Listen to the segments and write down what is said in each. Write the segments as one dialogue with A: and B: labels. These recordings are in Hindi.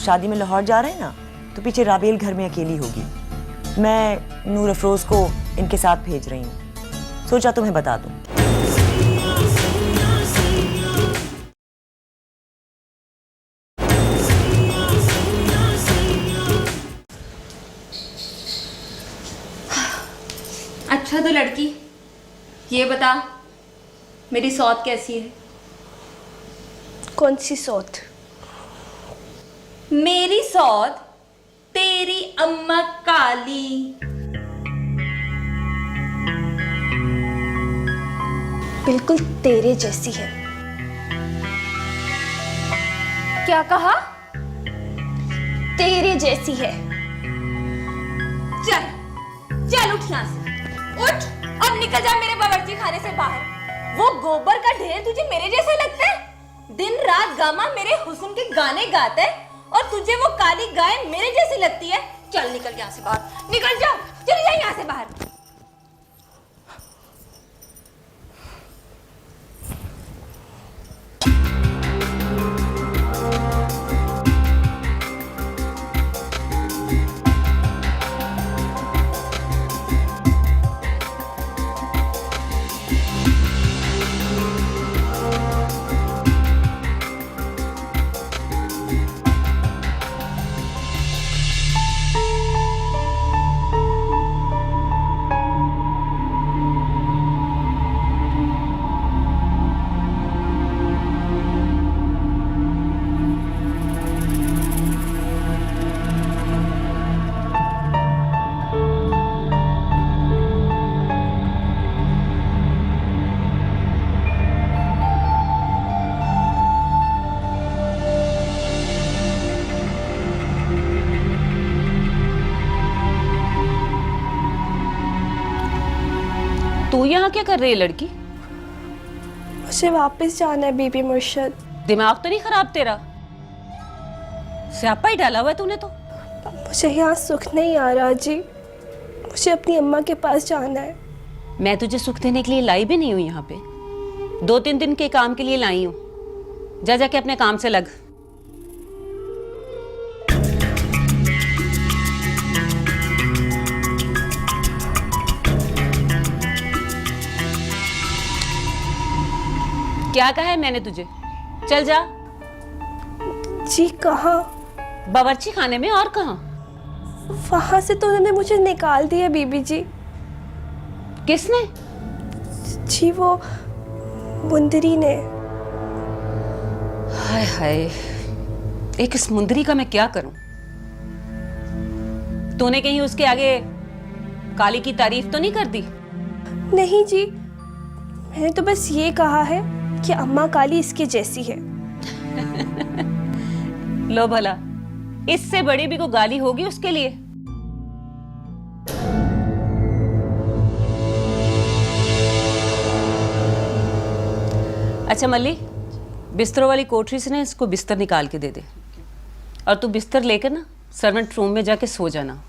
A: शादी में लाहौर जा रहे हैं ना, तो पीछे राबेल घर में अकेली होगी। मैं नूर अफरोज को इनके साथ भेज रही हूँ, सोचा तुम्हें बता दूँ।
B: अच्छा तो लड़की, ये बता मेरी सौत कैसी है?
C: कौन सी सौत?
B: मेरी सौत तेरी अम्मा काली।
C: बिल्कुल तेरे जैसी है।
B: क्या कहा?
C: तेरे जैसी है।
B: चल चल उठ यहाँ से, उठ और निकल जा मेरे बावर्ची खाने से बाहर। वो गोबर का ढेर तुझे मेरे जैसा लगता है? दिन रात गामा मेरे हुस्न के गाने गाता है और तुझे वो काली गाय मेरे जैसी लगती है। चल निकल यहाँ से बाहर, निकल जा, चली जा यहाँ से बाहर।
D: तू यहाँ क्या कर रही है लड़की?
C: मुझे वापस जाना है बीबी मुर्शद।
D: दिमाग तो नहीं खराब तेरा? स्यापा ही डाला हुआ है तूने तो।
C: मुझे यहाँ सुख नहीं आ रहा जी, मुझे अपनी अम्मा के पास जाना है।
D: मैं तुझे सुख देने के लिए लाई भी नहीं हूँ यहाँ पे, 2-3 दिन के काम के लिए लाई हूँ। जा जाके अपने काम से लग। क्या कहा है मैंने तुझे? चल जा।
C: जी कहाँ?
D: बावर्ची खाने में, और कहाँ?
C: वहां से तो उन्होंने मुझे निकाल दिया बीबी जी।
D: किसने?
C: जी वो मुंदरी ने।
D: हाय हाय, एक इस मुंदरी का मैं क्या करूं? तूने कहीं उसके आगे काली की तारीफ तो नहीं कर दी?
C: नहीं जी, मैंने तो बस ये कहा है कि अम्मा काली इसके जैसी है।
D: लो भला, इससे बड़ी भी को गाली होगी उसके लिए। अच्छा मल्ली, बिस्तरों वाली कोठरी से ना इसको बिस्तर निकाल के दे दे, और तू बिस्तर लेकर ना सर्वेंट रूम में जाके सो जाना।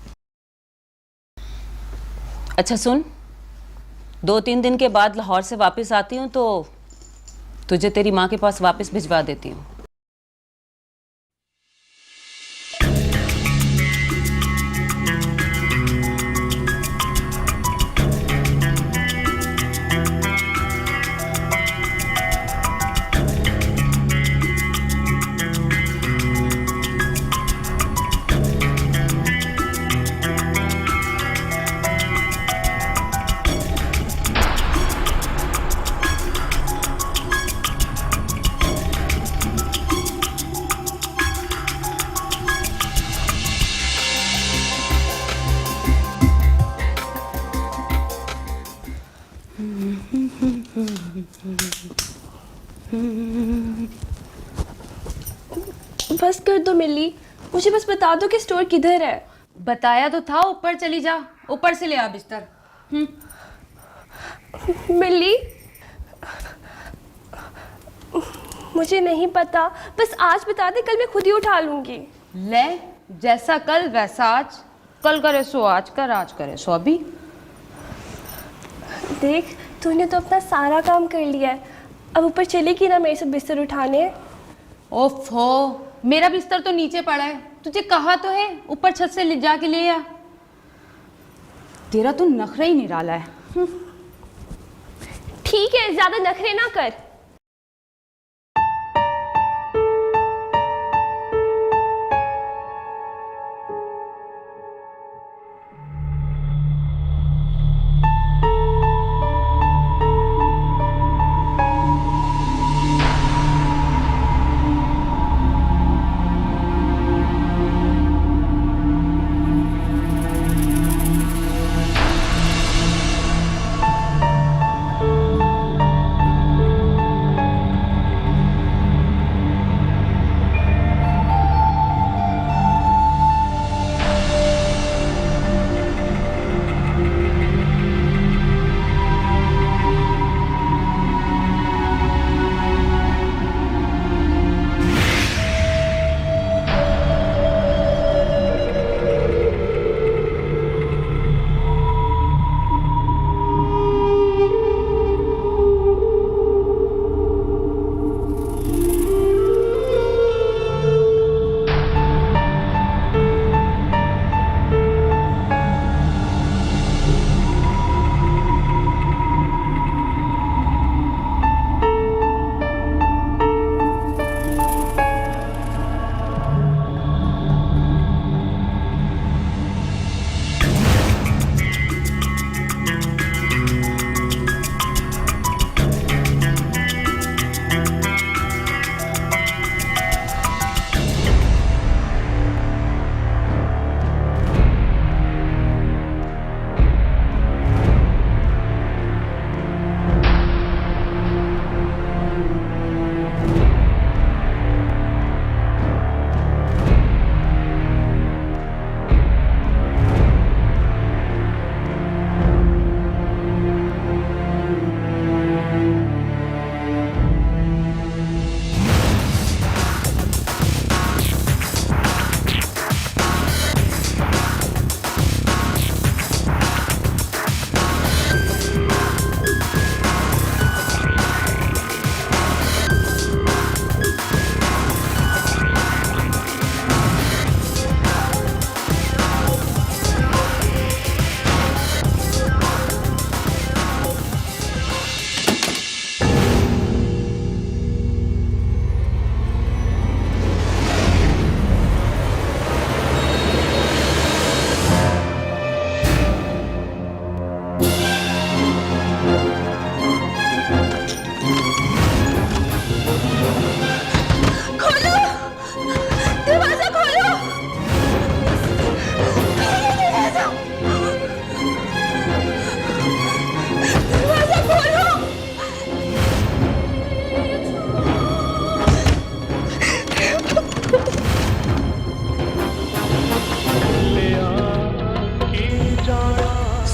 D: अच्छा सुन, 2-3 दिन के बाद लाहौर से वापस आती हूँ तो तुझे तेरी माँ के पास वापस भिजवा देती हूँ।
C: बस कर दो मिली, मुझे बस बता दो कि स्टोर किधर है।
B: बताया तो था, ऊपर चली जा, ऊपर से ले आ बिस्तर।
C: मिली, मुझे नहीं पता, बस आज बता दे, कल मैं खुद ही उठा लूंगी।
B: ले, जैसा कल वैसा आज, कल करे सो आज कर, आज करे सो अभी।
C: देख, तूने तो अपना सारा काम कर लिया है, अब ऊपर चलेगी ना मेरे से बिस्तर उठाने?
B: ओफो,
E: मेरा बिस्तर तो नीचे पड़ा है, तुझे कहा तो है ऊपर छत से ले जाके ले आ। तेरा तो नखरा ही निराला है।
C: ठीक है, ज्यादा नखरे ना कर।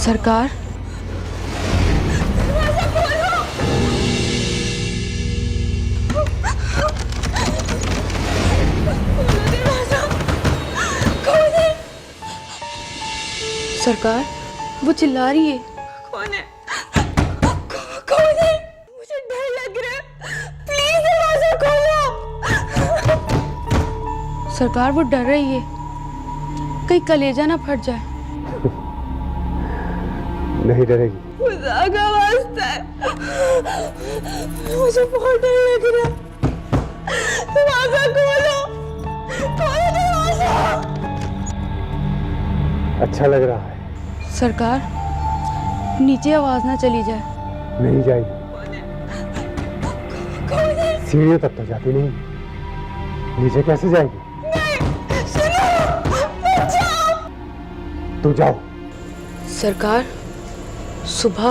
E: सरकार, सरकार वो चिल्ला रही है।
B: कौन है? कौन है? मुझे डर लग रहा है, प्लीज दरवाजा खोलो।
E: सरकार वो डर रही है, कहीं कलेजा ना फट जाए।
F: नहीं डरेगी।
B: खुदा का वास्ता है, मुझे बहुत डर लग रहा है। दरवाजा खोलो, खोलो दरवाजा।
F: अच्छा लग रहा है।
E: सरकार नीचे आवाज ना चली जाए।
F: नहीं जाएगी,
B: कौन है?
F: सीढ़ियों तक तो जाती नहीं, नीचे कैसे जाएगी?
B: नहीं, सुनो, बचाओ।
F: तू जाओ।
E: सरकार सुबह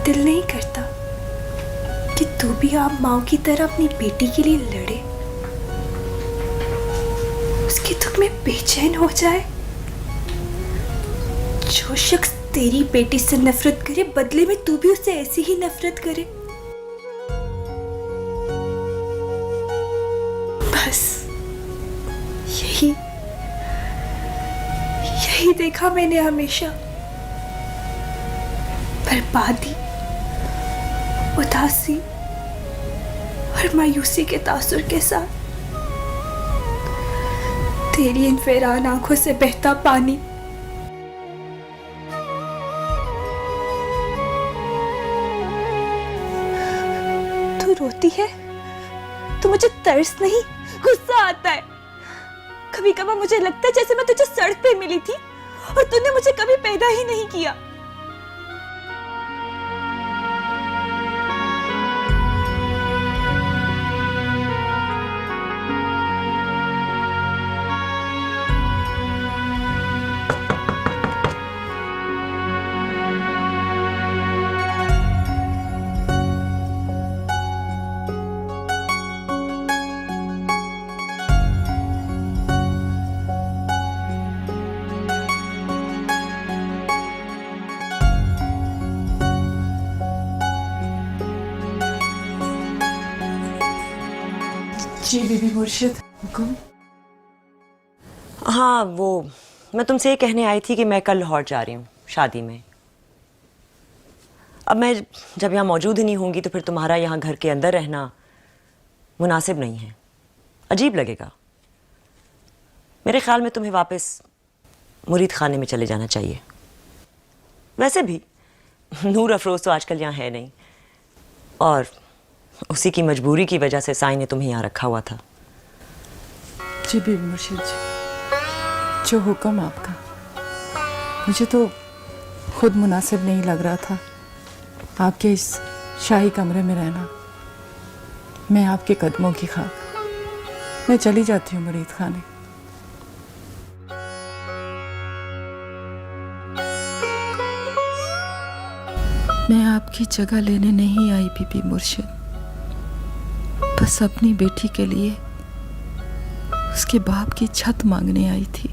C: दिल नहीं करता कि तू भी आप माँ की तरह अपनी बेटी के लिए लड़े, उसके दुख में बेचैन हो जाए। जो शख्स तेरी बेटी से नफरत करे, बदले में तू भी उससे ऐसी ही नफरत करे। बस यही देखा मैंने हमेशा। बर्बादी, उदासी और मायूसी के तासुर के साथ तेरी इन वीरान आंखों से बहता पानी। तू रोती है तो मुझे तरस नहीं, गुस्सा आता है। कभी कभार मुझे लगता है जैसे मैं तुझे सड़क पे मिली थी और तूने मुझे कभी पैदा ही नहीं किया।
G: जी बीबी मुर्शिद, हुक्म।
A: हाँ, वो मैं तुमसे ये कहने आई थी कि मैं कल लाहौर जा रही हूँ शादी में। अब मैं जब यहाँ मौजूद ही नहीं होंगी तो फिर तुम्हारा यहाँ घर के अंदर रहना मुनासिब नहीं है, अजीब लगेगा। मेरे ख्याल में तुम्हें वापस मुरीद खाने में चले जाना चाहिए। वैसे भी नूर अफरोज़ तो आजकल यहाँ है नहीं, और उसी की मजबूरी की वजह से साईं ने तुम्हें यहाँ रखा हुआ था।
G: जी बीबी मुर्शिद जी, जो हुक्म आपका। मुझे तो खुद मुनासिब नहीं लग रहा था आपके इस शाही कमरे में रहना। मैं आपके कदमों की खाक, मैं चली जाती हूँ मुरीद खाने। मैं आपकी जगह लेने नहीं आई बीबी मुर्शिद, बस अपनी बेटी के लिए उसके बाप की छत मांगने आई थी।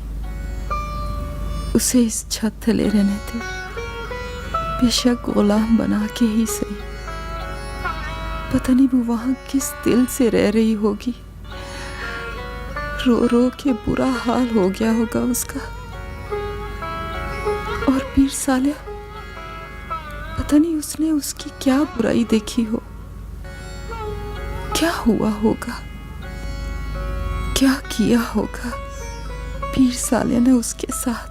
G: उसे इस छत तले रहने थे, बेशक गुलाम बना के ही सही। पता नहीं वो वहां किस दिल से रह रही होगी। रो रो के बुरा हाल हो गया होगा उसका। और पीर सालिया, पता नहीं उसने उसकी क्या बुराई देखी हो, क्या हुआ होगा, क्या किया होगा पीर सालिया ने उसके साथ।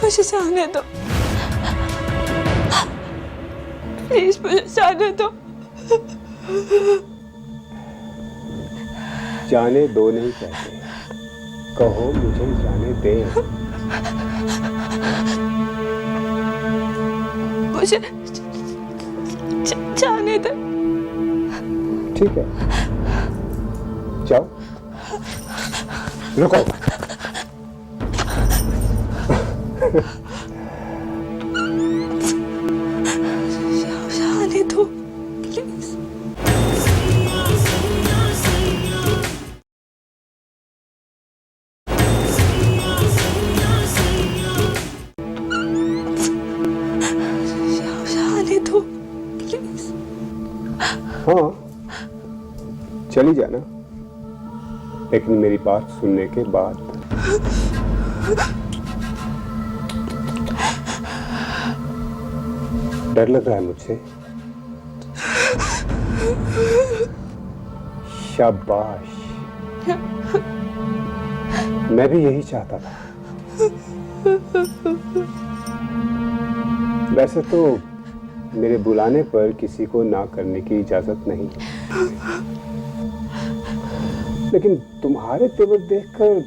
G: मुझे जाने दो, प्लीज मुझे जाने दो।
F: जाने दो नहीं कहते, कहो मुझे जाने दे।
C: मुझे जाने दो।
F: ठीक है, जाओ। रुको।
C: जाने दो प्लीज।
H: हाँ, चली जाना, लेकिन मेरी बात सुनने के बाद। डर लग रहा है मुझसे? शाबाश, मैं भी यही चाहता था। वैसे तो मेरे बुलाने पर किसी को ना करने की इजाजत नहीं, लेकिन तुम्हारे तेवर देखकर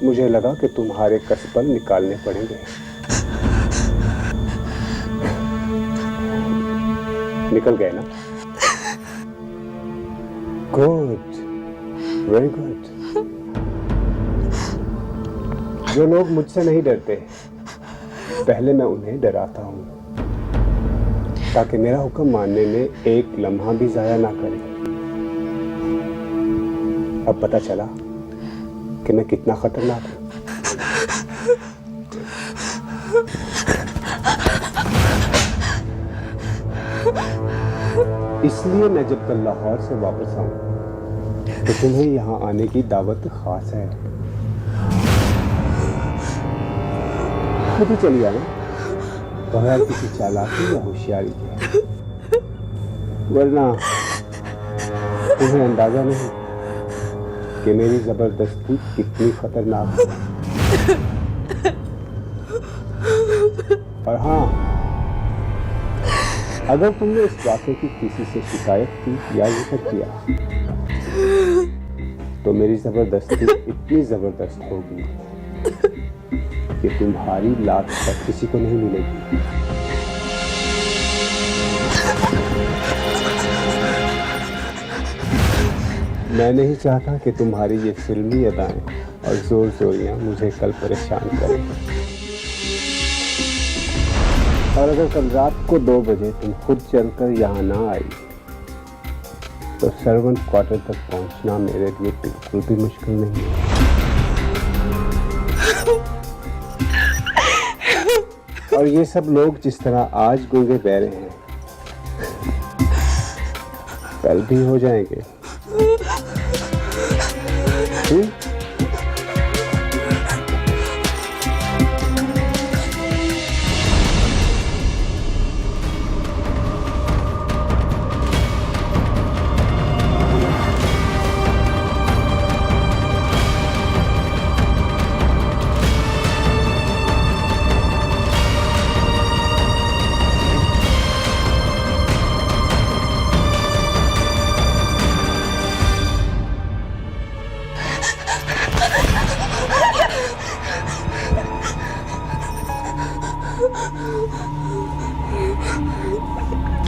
H: मुझे लगा कि तुम्हारे कसबल निकालने पड़ेंगे। निकल गए ना? Good, very good. जो लोग मुझसे नहीं डरते, पहले मैं उन्हें डराता हूं, ताकि मेरा हुक्म मानने में एक लम्हा भी जाया ना करे। अब पता चला कि मैं कितना खतरनाक हूं। इसलिए मैं जब कल लाहौर से वापस आऊं तो तुम्हें यहाँ आने की दावत खास है। खुद ही चली आना, बगैर किसी चालाकी या होशियारी के, वरना तुम्हें अंदाजा नहीं कि मेरी जबरदस्ती कितनी खतरनाक है। और हाँ, अगर तुमने इस वाक़े की किसी से शिकायत की या जिक्र किया तो मेरी जबरदस्ती इतनी जबरदस्त होगी कि तुम्हारी लात तक किसी को नहीं मिलेगी। मैं नहीं चाहता कि तुम्हारी ये फिल्मी अदाएं और जोर जोरियां मुझे कल परेशान करें। और अगर कल रात को 2 बजे तुम खुद चलकर यहाँ ना आई तो सर्वेंट क्वार्टर तक पहुँचना मेरे लिए बिल्कुल भी मुश्किल नहीं है। और ये सब लोग जिस तरह आज गूंगे बहरे हैं, कल भी हो जाएंगे।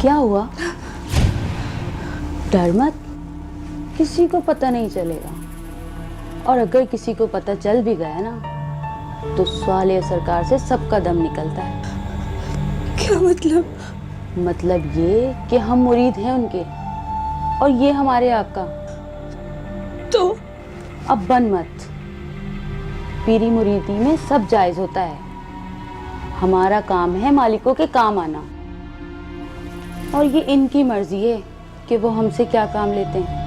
E: क्या हुआ? डर मत, किसी को पता नहीं चलेगा। और अगर किसी को पता चल भी गया ना तो साले सरकार से सबका दम निकलता है।
C: क्या मतलब?
E: मतलब ये कि हम मुरीद हैं उनके और ये हमारे आका।
C: तो
E: अब बन मत, पीरी मुरीदी में सब जायज होता है। हमारा काम है मालिकों के काम आना, और ये इनकी मर्जी है कि वो हमसे क्या काम लेते हैं।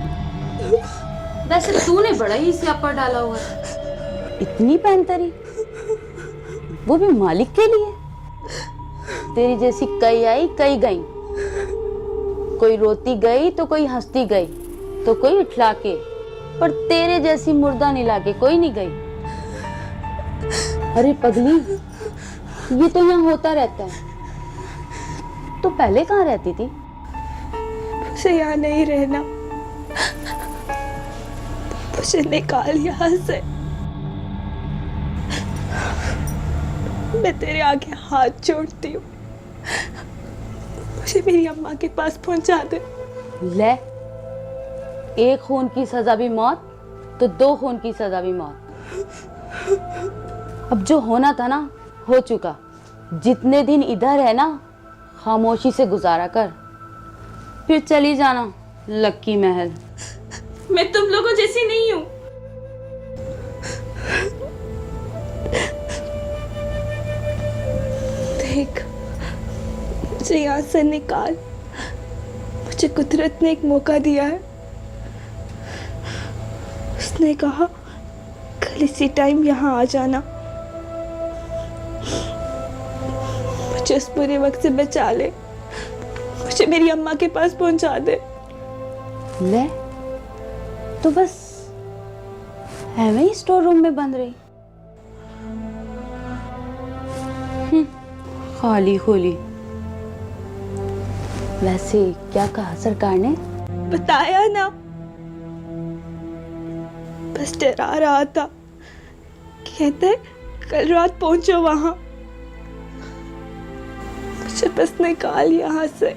B: वैसे तूने बड़ा ही स्यापा डाला हुआ है।
E: इतनी पैंतरी, वो भी मालिक के लिए। तेरी जैसी कई आई कई गई, कोई रोती गई तो कोई हंसती गई तो कोई उठला के, पर तेरे जैसी मुर्दा निला के कोई नहीं गई। अरे पगली, ये तो यहाँ होता रहता है। तो पहले कहाँ रहती थी?
C: मुझे यहाँ नहीं रहना, मुझे निकाल यहाँ से। मैं तेरे आगे हाथ जोड़ती हूँ, मुझे मेरी अम्मा के पास पहुंचा दे।
E: ले, एक खून की सजा भी मौत तो 2 खून की सजा भी मौत। अब जो होना था ना हो चुका। जितने दिन इधर है ना खामोशी से गुजारा कर, फिर चली जाना लक्की महल।
C: मैं तुम लोगों जैसी नहीं हूँ। देख, मुझे यहाँ से निकाल, मुझे मुझे कुदरत ने एक मौका दिया है। उसने कहा कल इसी टाइम यहाँ आ जाना, मुझे उस बुरे वक्त से बचा ले, मुझे मेरी अम्मा के पास पहुंचा दे।
E: ले तो बस एवं ही स्टोर रूम में बंद रही। खाली खोली। वैसे क्या कहा सरकार ने?
C: बताया ना, बस डरा रहा था। कहते कल रात पहुंचो वहां, मुझे बस निकाल यहाँ से।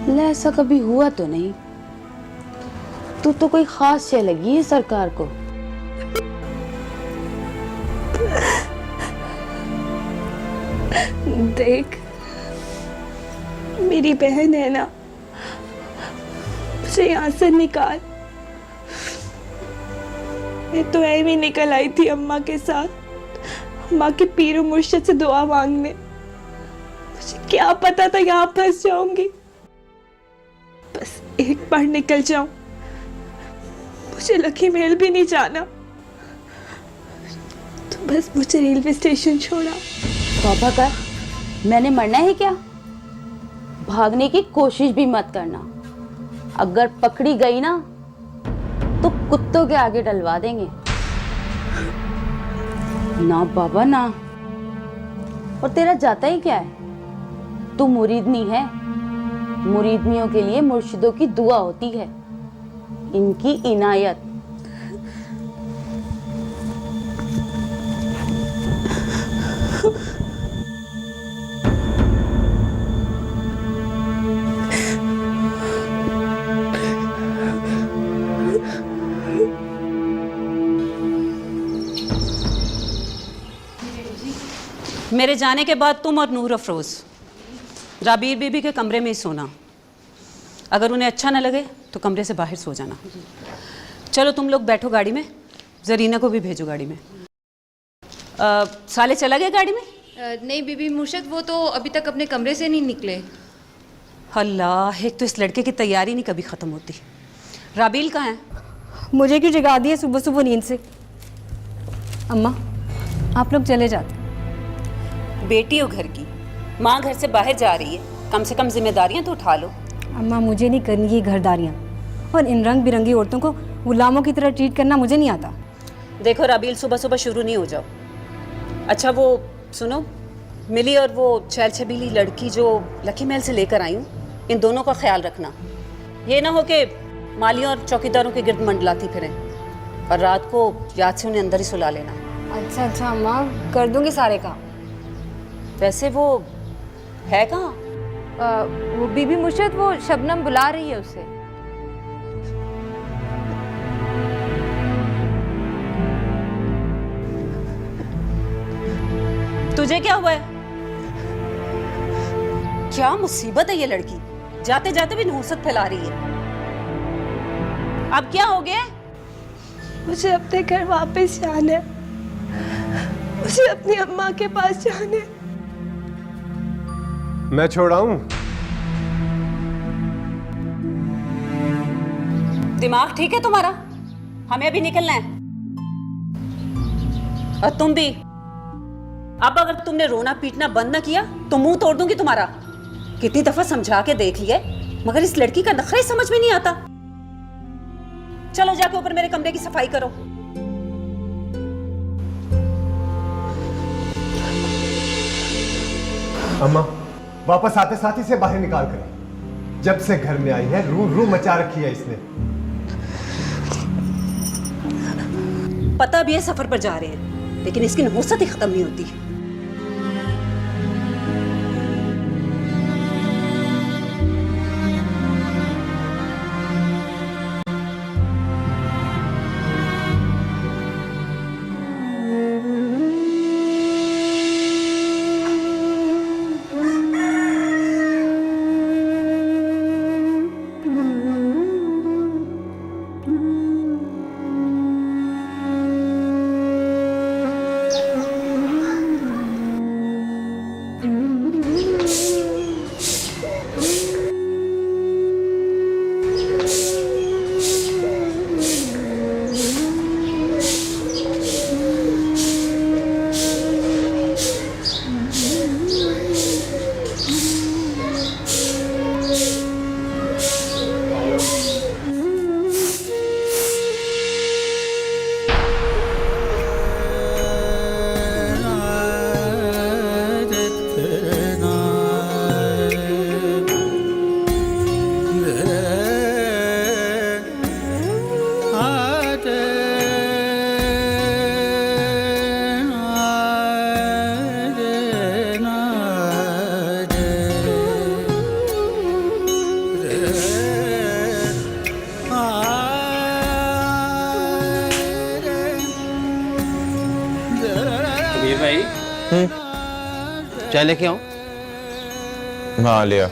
E: ले ऐसा कभी हुआ तो नहीं। तू तो कोई खास शय लगी है सरकार को।
C: देख, मेरी बहन है ना, मुझे यहाँ से निकाल। मैं तो ऐਵੇਂ ही निकल आई थी अम्मा के साथ, अम्मा के पीर मुर्शिद से दुआ मांगने। मुझे क्या पता था यहाँ फंस जाऊंगी। बस एक बार निकल जाऊं, मुझे लकी महल भी नहीं जाना, तो बस मुझे रेलवे स्टेशन छोड़ा।
E: तौबा कर, मैंने मरना है क्या? भागने की कोशिश भी मत करना। अगर पकड़ी गई ना तो कुत्तों के आगे डलवा देंगे। ना बाबा ना। और तेरा जाता ही क्या है? तू मुरीदनी है। मुरीदनियों के लिए मुर्शिदों की दुआ होती है, इनकी इनायत।
D: मेरे जाने के बाद तुम और नूर अफरोज राबीर बीबी के कमरे में ही सोना। अगर उन्हें अच्छा न लगे तो कमरे से बाहर सो जाना। चलो तुम लोग बैठो गाड़ी में, जरीना को भी भेजो गाड़ी में। साले चला गया गाड़ी में?
I: नहीं बीबी मुर्शद, वो तो अभी तक अपने कमरे से नहीं निकले।
D: अल्लाह, एक तो इस लड़के की तैयारी नहीं कभी ख़त्म होती। राबील कहाँ है?
J: मुझे क्यों जगा दिया सुबह सुबह नींद से? अम्मा आप लोग चले जाते।
D: बेटी हो घर की, माँ घर से बाहर जा रही है, कम से कम जिम्मेदारियाँ तो उठा लो।
J: अम्मा मुझे नहीं करनी ये घरदारियाँ, और इन रंग बिरंगी औरतों को गुलामों की तरह ट्रीट करना मुझे नहीं आता।
D: देखो राबील, सुबह सुबह शुरू नहीं हो जाओ। अच्छा वो सुनो, मिली और वो छैल छबीली लड़की जो लकी महल से लेकर आई हूँ, इन दोनों का ख्याल रखना। ये ना हो कि मालियों और चौकीदारों के गिर्द मंडलाती फिरें, और रात को याद से उन्हें अंदर ही सुला लेना।
J: अच्छा अच्छा अम्मा, कर दूंगी सारे काम।
D: वैसे वो है कहाँ?
J: वो बीबी मुर्शद, वो शबनम बुला रही है उसे।
D: तुझे क्या हुआ है? क्या मुसीबत है ये लड़की, जाते जाते भी नहुसत फैला रही है। अब क्या हो गया?
C: मुझे अपने घर वापस जाना है, मुझे अपनी अम्मा के पास जाना है।
H: मैं छोड़ाऊं?
D: दिमाग ठीक है तुम्हारा? हमें अभी निकलना है। और तुम भी, अब अगर तुमने रोना पीटना बंद ना किया तो मुंह तोड़ दूंगी तुम्हारा। कितनी दफा समझा के देख लिया, मगर इस लड़की का नखरा ही समझ में नहीं आता। चलो जाके ऊपर मेरे कमरे की सफाई करो।
F: अम्मा वापस आते साथ ही से बाहर निकाल कर, जब से घर में आई है रू रू मचा रखी है इसने।
D: पता भी है सफर पर जा रहे हैं, लेकिन इसकी नहुसत ही खत्म नहीं होती।
K: कबीर भाई चाय लेके आऊं?
L: हाँ लिया।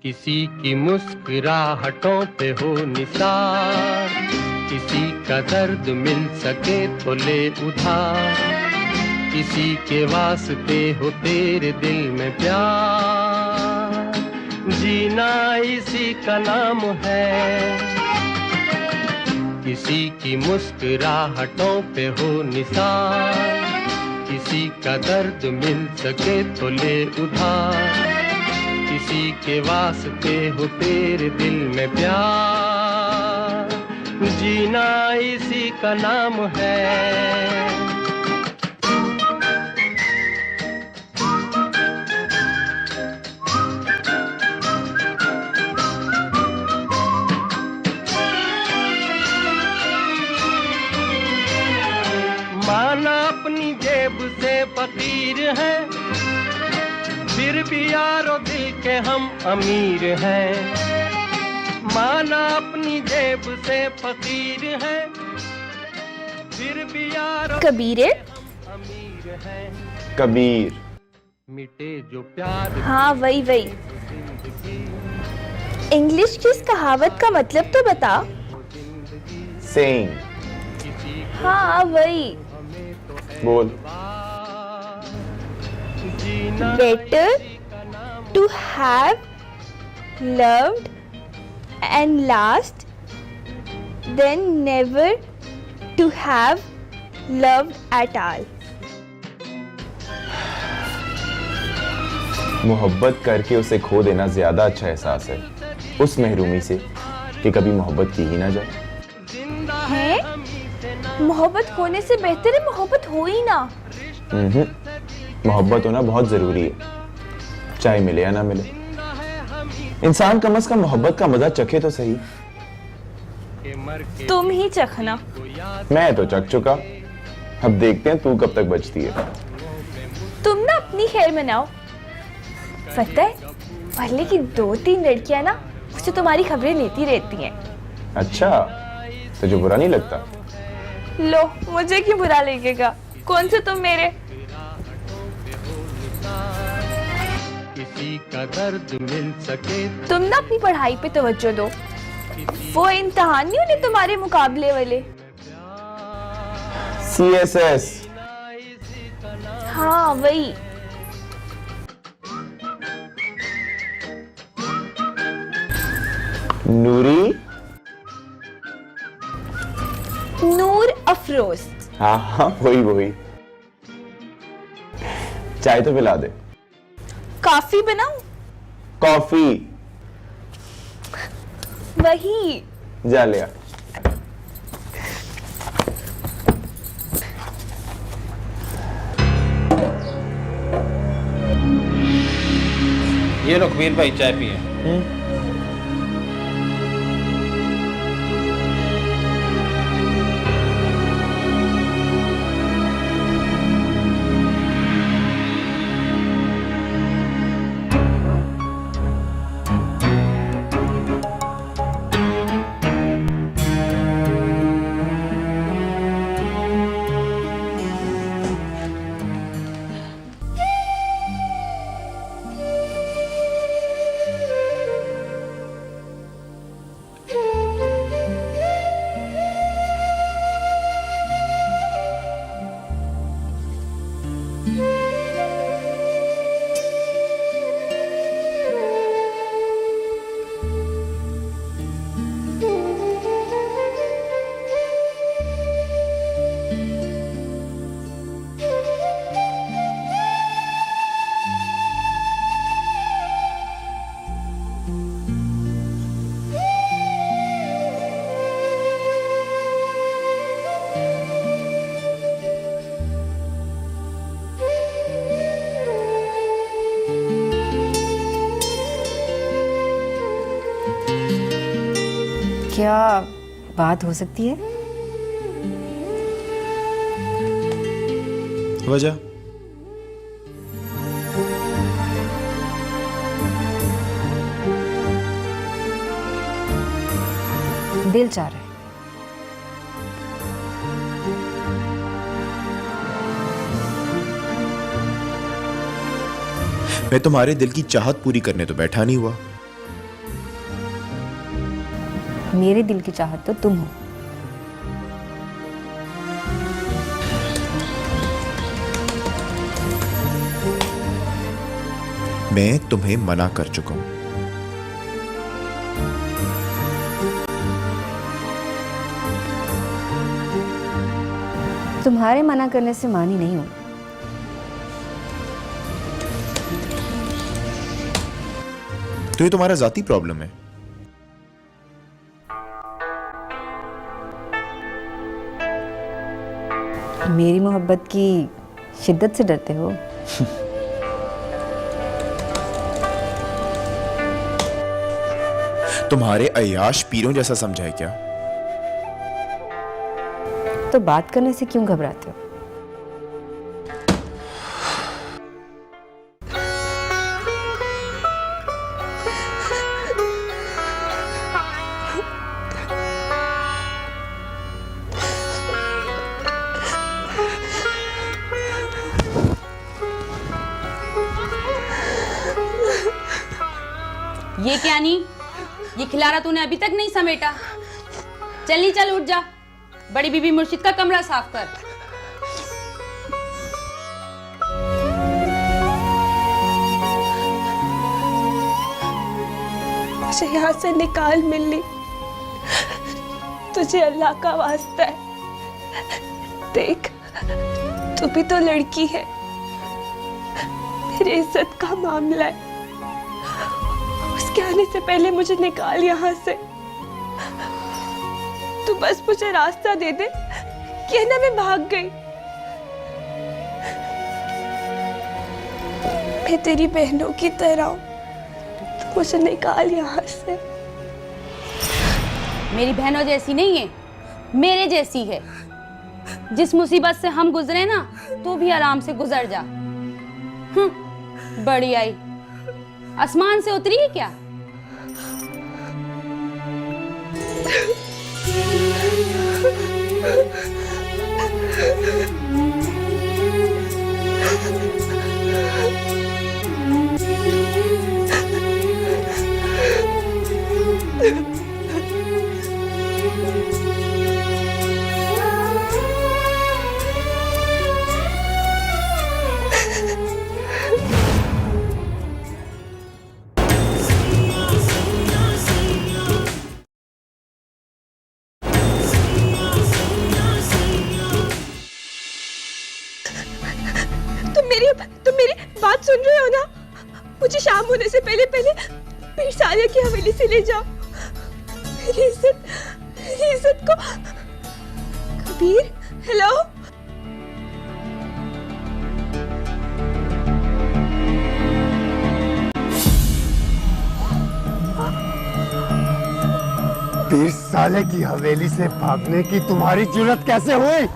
M: किसी की मुस्कुराहटों पे हो निसार, किसी का दर्द मिल सके तो ले उधार, किसी के वास्ते हो तेरे दिल में प्यार, जीना इसी का नाम है। किसी की मुस्कुराहटों पे हो निसार, किसी का दर्द मिल सके तो ले उधार, किसी के वास्ते हो तेरे दिल में प्यार, जीना इसी का नाम है। माना अपनी जेब से फकीर है, फिर भी यारो दिल के हम अमीर हैं। माना अपनी जेब से फकीर है, फिर भी यारो
C: कबीर
M: अमीर हैं।
L: कबीर
M: मिटे जो प्यार।
C: हाँ वही इंग्लिश की इस कहावत का मतलब तो बता।
L: सेइंग।
C: हाँ वही।
L: बोल।
C: Better to have loved and last than never to have loved at all.
L: मोहब्बत करके उसे खो देना ज्यादा अच्छा एहसास है उस महरूमी से कि कभी मोहब्बत की ही ना जाए।
C: है? मोहब्बत होने से बेहतर है मोहब्बत हो ही ना।
L: मोहब्बत होना बहुत जरूरी है, चाहे मिले या ना मिले। इंसान कम से कम मोहब्बत का मजा चखे तो सही।
C: तुम ही चखना।
L: मैं तो चख चुका, अब देखते हैं तू कब तक बचती है।
C: तुम ना अपनी खैर मनाओ। पता है पहले की 2-3 लड़कियां ना मुझसे तुम्हारी खबरें लेती रहती हैं।
L: अच्छा, तुझे बुरा नहीं लगता?
C: लो, मुझे क्यों बुरा लगेगा? कौन से तुम मेरे?
M: किसी का दर्द मिल सके।
C: तुम ना अपनी पढ़ाई पे तवज्जो दो, वो इम्तिहान नहीं होने तुम्हारे मुकाबले वाले।
L: CSS।
C: हाँ वही।
L: नूरी।
C: नूर अफरोज।
L: हाँ वही। चाय तो पिला दे।
C: कॉफी बनाऊं?
L: कॉफी।
C: वही।
L: जा ले आ।
K: ये लो कबीर भाई चाय पिए।
J: क्या बात हो सकती है?
L: वजह?
J: दिल चाह रहा है।
L: मैं तुम्हारे दिल की चाहत पूरी करने तो बैठा नहीं हुआ।
J: मेरे दिल की चाहत तो तुम हो।
L: मैं तुम्हें मना कर चुका हूं।
J: तुम्हारे मना करने से मानी नहीं हूं।
L: तो ये तुम्हारा जाती प्रॉब्लम है।
J: मेरी मोहब्बत की शिद्दत से डरते हो?
L: तुम्हारे अय्याश पीरों जैसा समझा है क्या?
J: तो बात करने से क्यों घबराते हो?
E: ये क्या नहीं, ये खिलारा तूने अभी तक नहीं समेटा। चल नी, चल उठ जा, बड़ी बीबी मुर्शिद का कमरा साफ कर।
C: मुझे यहाँ से निकाल मिलनी, तुझे अल्लाह का वास्ता है। देख, तू भी तो लड़की है, मेरी इज्जत का मामला है। उसके आने से पहले मुझे निकाल यहाँ से। तू बस मुझे रास्ता दे दे कि ना मैं भाग गई। मैं तेरी बहनों की तरह हूं, तू मुझे निकाल यहाँ से।
E: मेरी बहनों जैसी नहीं है, मेरे जैसी है। जिस मुसीबत से हम गुजरे ना, तू भी आराम से गुजर जा। बड़ी आई, आसमान से उतरी है क्या?
C: तुम मेरी बात सुन रहे हो ना? मुझे शाम होने से पहले पीर सालिया की हवेली से ले जाओ। मेरी इज्जत को। कबीर, हेलो।
F: पीर साले की हवेली से भागने की तुम्हारी जुर्रत कैसे हुई?